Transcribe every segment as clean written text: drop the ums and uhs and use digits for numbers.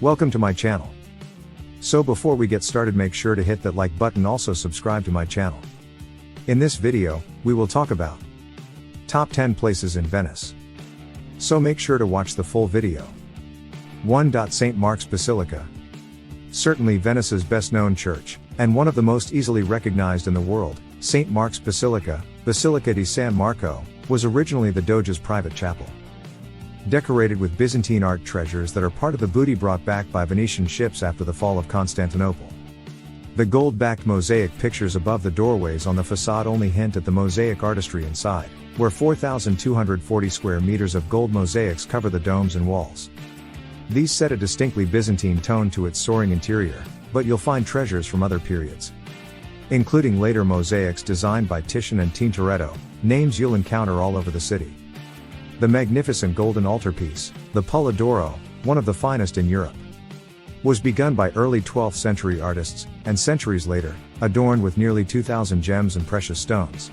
Welcome to my channel. So before we get started, make sure to hit that like button, also subscribe to my channel. In this video, we will talk about top 10 places in Venice. So make sure to watch the full video. 1. St. Mark's Basilica. Certainly Venice's best known church, and one of the most easily recognized in the world, St. Mark's Basilica, Basilica di San Marco, was originally the Doge's private chapel. Decorated with Byzantine art treasures that are part of the booty brought back by Venetian ships after the fall of Constantinople. The gold-backed mosaic pictures above the doorways on the facade only hint at the mosaic artistry inside, where 4,240 square meters of gold mosaics cover the domes and walls. These set a distinctly Byzantine tone to its soaring interior, but you'll find treasures from other periods, including later mosaics designed by Titian and Tintoretto, names you'll encounter all over the city. The magnificent golden altarpiece, the Pulla d'Oro, one of the finest in Europe, was begun by early 12th century artists, and centuries later, adorned with nearly 2,000 gems and precious stones.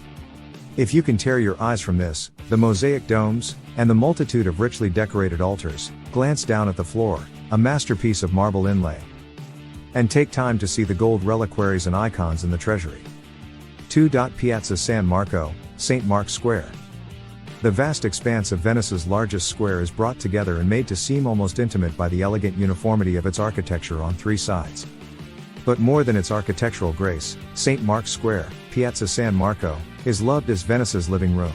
If you can tear your eyes from this, the mosaic domes, and the multitude of richly decorated altars, glance down at the floor, a masterpiece of marble inlay, and take time to see the gold reliquaries and icons in the treasury. 2. Piazza San Marco, St. Mark's Square. The vast expanse of Venice's largest square is brought together and made to seem almost intimate by the elegant uniformity of its architecture on three sides. But more than its architectural grace, St. Mark's Square, Piazza San Marco, is loved as Venice's living room.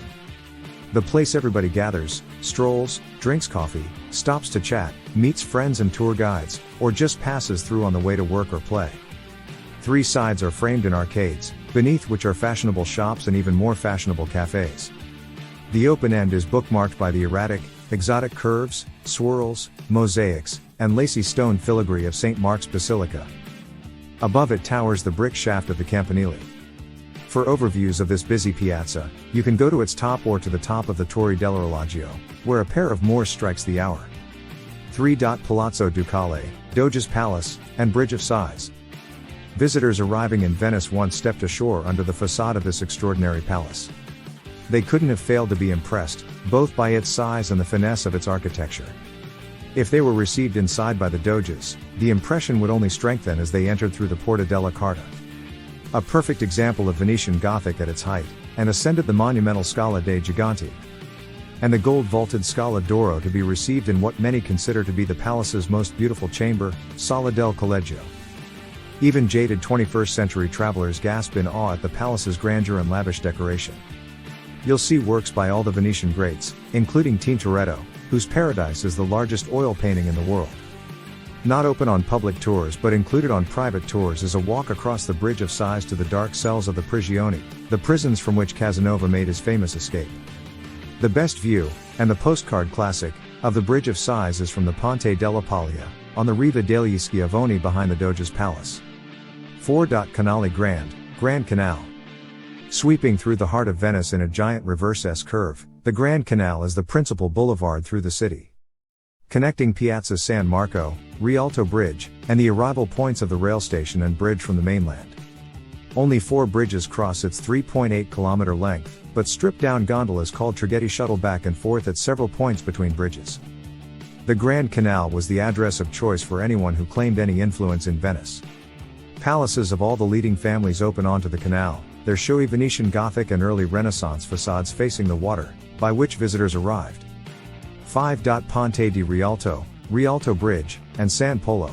The place everybody gathers, strolls, drinks coffee, stops to chat, meets friends and tour guides, or just passes through on the way to work or play. Three sides are framed in arcades, beneath which are fashionable shops and even more fashionable cafes. The open end is bookmarked by the erratic, exotic curves, swirls, mosaics, and lacy stone filigree of St. Mark's Basilica. Above it towers the brick shaft of the Campanile. For overviews of this busy piazza, you can go to its top or to the top of the Torre dell'Orologio, where a pair of Moors strikes the hour. 3. Palazzo Ducale, Doge's Palace, and Bridge of Sighs. Visitors arriving in Venice once stepped ashore under the facade of this extraordinary palace. They couldn't have failed to be impressed, both by its size and the finesse of its architecture. If they were received inside by the Doges, the impression would only strengthen as they entered through the Porta della Carta. A perfect example of Venetian Gothic at its height, and ascended the monumental Scala dei Giganti, and the gold-vaulted Scala d'Oro to be received in what many consider to be the palace's most beautiful chamber, Sala del Collegio. Even jaded 21st-century travelers gasp in awe at the palace's grandeur and lavish decoration. You'll see works by all the Venetian greats, including Tintoretto, whose Paradise is the largest oil painting in the world. Not open on public tours but included on private tours is a walk across the Bridge of Sighs to the dark cells of the Prigioni, the prisons from which Casanova made his famous escape. The best view, and the postcard classic, of the Bridge of Sighs is from the Ponte della Libertà, on the Riva degli Schiavoni behind the Doge's Palace. 4. Canale Grande, Grand Canal. Sweeping through the heart of Venice in a giant reverse S-curve, the Grand Canal is the principal boulevard through the city, connecting Piazza San Marco, Rialto Bridge, and the arrival points of the rail station and bridge from the mainland. Only 4 bridges cross its 3.8-kilometer length, but stripped-down gondolas called traghetti shuttle back and forth at several points between bridges. The Grand Canal was the address of choice for anyone who claimed any influence in Venice. Palaces of all the leading families open onto the canal, their showy Venetian Gothic and early Renaissance facades facing the water, by which visitors arrived. 5. Ponte di Rialto, Rialto Bridge, and San Polo.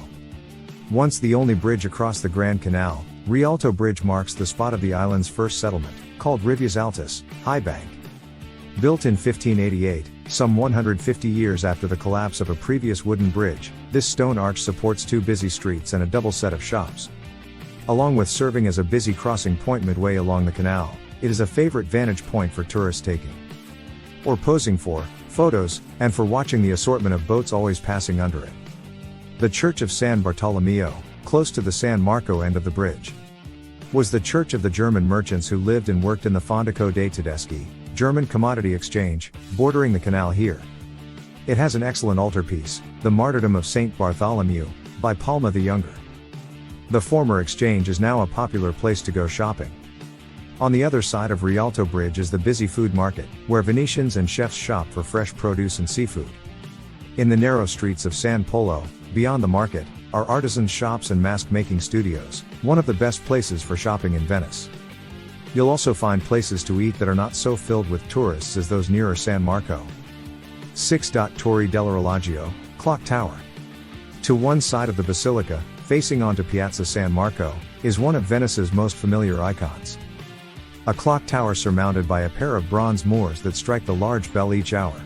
Once the only bridge across the Grand Canal, Rialto Bridge marks the spot of the island's first settlement, called Rivias Altas, High Bank. Built in 1588, some 150 years after the collapse of a previous wooden bridge, this stone arch supports 2 busy streets and a double set of shops. Along with serving as a busy crossing point midway along the canal, it is a favorite vantage point for tourists taking or posing for photos, and for watching the assortment of boats always passing under it. The Church of San Bartolomeo, close to the San Marco end of the bridge, was the church of the German merchants who lived and worked in the Fondaco dei Tedeschi, German commodity exchange, bordering the canal here. It has an excellent altarpiece, the Martyrdom of Saint Bartholomew, by Palma the Younger. The former exchange is now a popular place to go shopping. On the other side of Rialto Bridge is the busy food market, where Venetians and chefs shop for fresh produce and seafood. In the narrow streets of San Polo, beyond the market, are artisan shops and mask-making studios, one of the best places for shopping in Venice. You'll also find places to eat that are not so filled with tourists as those nearer San Marco. 6. Torre dell'Orologio, Clock Tower. To one side of the basilica, facing onto Piazza San Marco, is one of Venice's most familiar icons. A clock tower surmounted by a pair of bronze Moors that strike the large bell each hour.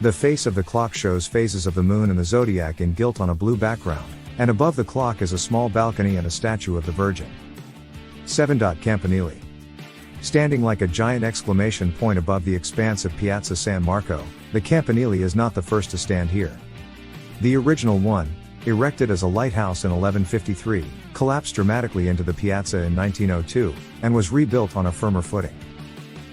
The face of the clock shows phases of the moon and the zodiac in gilt on a blue background, and above the clock is a small balcony and a statue of the Virgin. 7. Campanile. Standing like a giant exclamation point above the expanse of Piazza San Marco, the Campanile is not the first to stand here. The original one, erected as a lighthouse in 1153, collapsed dramatically into the piazza in 1902, and was rebuilt on a firmer footing.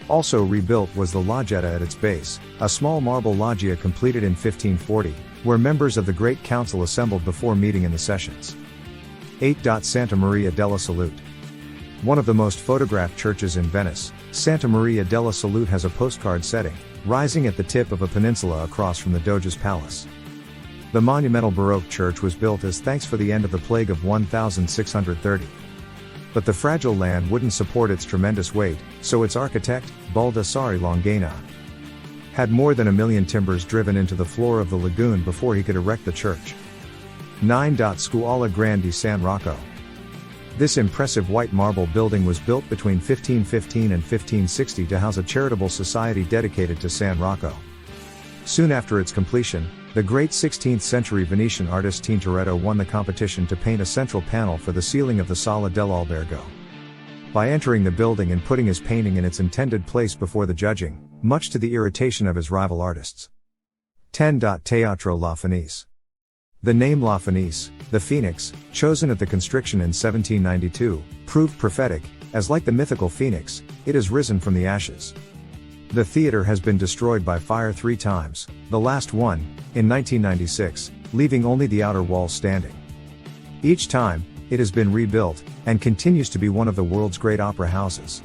Also rebuilt was the Loggetta at its base, a small marble loggia completed in 1540, where members of the Great Council assembled before meeting in the sessions. 8. Santa Maria della Salute. One of the most photographed churches in Venice, Santa Maria della Salute has a postcard setting, rising at the tip of a peninsula across from the Doge's palace. The monumental Baroque church was built as thanks for the end of the plague of 1630. But the fragile land wouldn't support its tremendous weight, so its architect, Baldassare Longhena, had more than 1 million timbers driven into the floor of the lagoon before he could erect the church. 9. Scuola Gran di San Rocco. This impressive white marble building was built between 1515 and 1560 to house a charitable society dedicated to San Rocco. Soon after its completion, the great 16th-century Venetian artist Tintoretto won the competition to paint a central panel for the ceiling of the Sala dell'Albergo. By entering the building and putting his painting in its intended place before the judging, much to the irritation of his rival artists. 10. Teatro La Fenice. The name La Fenice, the Phoenix, chosen at the constriction in 1792, proved prophetic, as like the mythical phoenix, it has risen from the ashes. The theater has been destroyed by fire 3 times, the last one, in 1996, leaving only the outer walls standing. Each time, it has been rebuilt, and continues to be one of the world's great opera houses.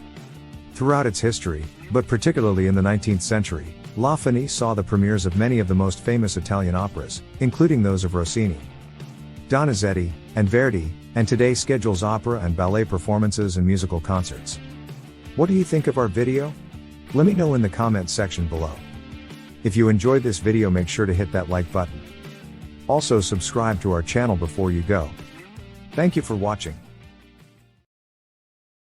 Throughout its history, but particularly in the 19th century, La Fenice saw the premieres of many of the most famous Italian operas, including those of Rossini, Donizetti, and Verdi, and today schedules opera and ballet performances and musical concerts. What do you think of our video? Let me know in the comments section below. If you enjoyed this video, make sure to hit that like button. Also subscribe to our channel before you go. Thank you for watching.